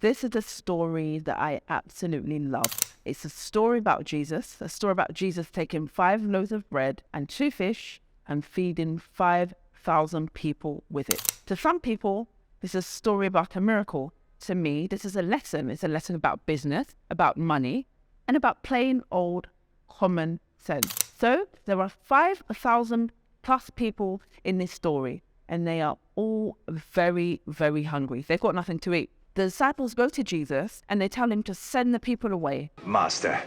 This is a story that I absolutely love. It's a story about Jesus, taking 5 loaves of bread and 2 fish and feeding 5,000 people with it. To some people, this is a story about a miracle. To me, this is a lesson. It's a lesson about business, about money, and about plain old common sense. So there are 5,000 plus people in this story, and they are all very, very hungry. They've got nothing to eat. The disciples go to Jesus and they tell him to send the people away. Master,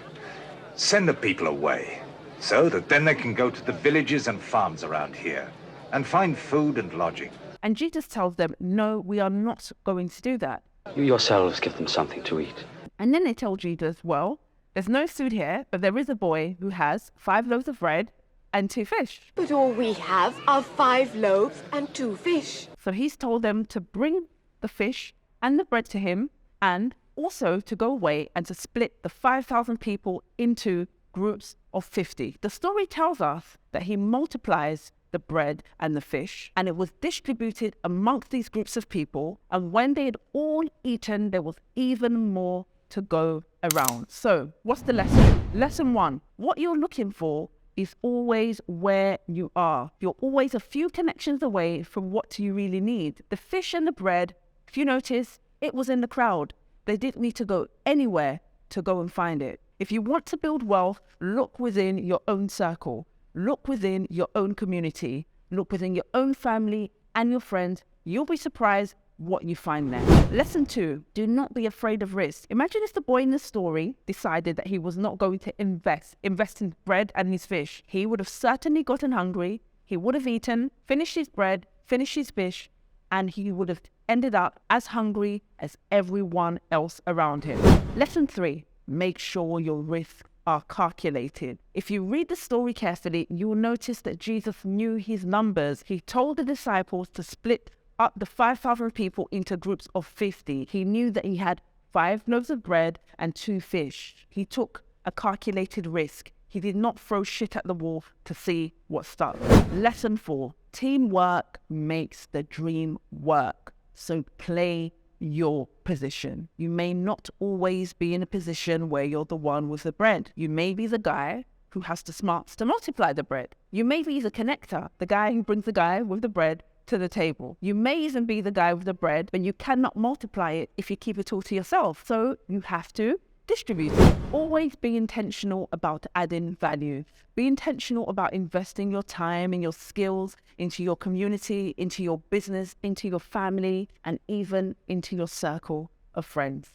send the people away so that then they can go to the villages and farms around here and find food and lodging. And Jesus tells them, no, we are not going to do that. You yourselves give them something to eat. And then they tell Jesus, well, there's no food here, but there is a boy who has 5 loaves of bread and 2 fish. But all we have are 5 loaves and 2 fish. So he's told them to bring the fish and the bread to him, and also to go away and to split the 5,000 people into groups of 50. The story tells us that he multiplies the bread and the fish, and it was distributed amongst these groups of people, and when they had all eaten, there was even more to go around. So what's the lesson? Lesson 1, what you're looking for is always where you are. You're always a few connections away from what you really need. The fish and the bread, if you notice, it was in the crowd. They didn't need to go anywhere to go and find it. If you want to build wealth, look within your own circle. Look within your own community. Look within your own family and your friends. You'll be surprised what you find there. Lesson 2, do not be afraid of risk. Imagine if the boy in the story decided that he was not going to invest in bread and his fish. He would have certainly gotten hungry. He would have eaten, finished his bread, finished his fish, and he would have ended up as hungry as everyone else around him. Lesson 3, make sure your risks are calculated. If you read the story carefully, you will notice that Jesus knew his numbers. He told the disciples to split up the 5,000 people into groups of 50. He knew that he had 5 loaves of bread and 2 fish. He took a calculated risk. He did not throw shit at the wall to see what stuck. Lesson 4, teamwork makes the dream work. So play your position. You may not always be in a position where you're the one with the bread. You may be the guy who has the smarts to multiply the bread. You may be the connector, the guy who brings the guy with the bread to the table. You may even be the guy with the bread, but you cannot multiply it if you keep it all to yourself. So you have to distribute it. Always be intentional about adding value. Be intentional about investing your time and your skills into your community, into your business, into your family, and even into your circle of friends.